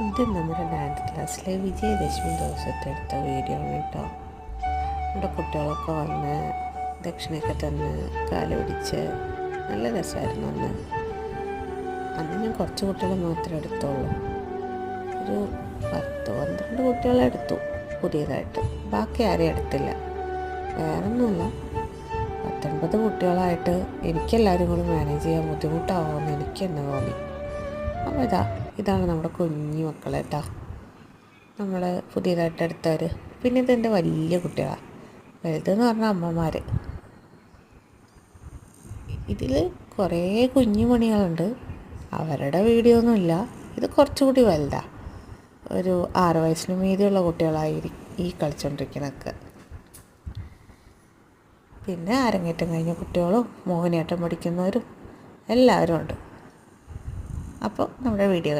ഇത് നമ്മുടെ ഡാൻസ് ക്ലാസ്സിലെ വിജയദശമി ദിവസത്തെ എടുത്ത വീഡിയോ ആണ് കേട്ടോ. നമ്മുടെ കുട്ടികളൊക്കെ വന്ന് ദക്ഷിണയൊക്കെ തന്ന് കാല് പിടിച്ച് നല്ല രസമായിരുന്നു അന്ന് ഞാൻ കുറച്ച് കുട്ടികൾ മാത്രമേ എടുത്തുള്ളൂ. ഒരു 10-12 കുട്ടികളെ എടുത്തു പുതിയതായിട്ട്, ബാക്കി ആരെയും എടുത്തില്ല. വേറൊന്നുമല്ല, 19 കുട്ടികളായിട്ട് എനിക്കെല്ലാവരും കൂടി മാനേജ് ചെയ്യാൻ ബുദ്ധിമുട്ടാവുമെന്ന് എനിക്ക് തന്നെ തോന്നി. അപ്പോൾ ഇതാണ് നമ്മുടെ കുഞ്ഞു മക്കൾ കേട്ടോ, നമ്മൾ പുതിയതായിട്ട് എടുത്തവർ. പിന്നെ ഇതെൻ്റെ വലിയ കുട്ടികളാണ്, വലുതെന്ന് പറഞ്ഞാൽ അമ്മമാർ. ഇതിൽ കുറേ കുഞ്ഞു മണികളുണ്ട്, അവരുടെ വീഡിയോ ഒന്നുമില്ല. ഇത് കുറച്ചുകൂടി വലുതാണ്, ഒരു 6 വയസ്സിന് മീതിയുള്ള കുട്ടികളായിരിക്കും ഈ കളിച്ചുകൊണ്ടിരിക്കണൊക്കെ. പിന്നെ അരങ്ങേറ്റം കഴിഞ്ഞ കുട്ടികളും മോഹിനിയാട്ടം പഠിക്കുന്നവരും എല്ലാവരും ഉണ്ട്. അപ്പോൾ നമ്മുടെ വീഡിയോ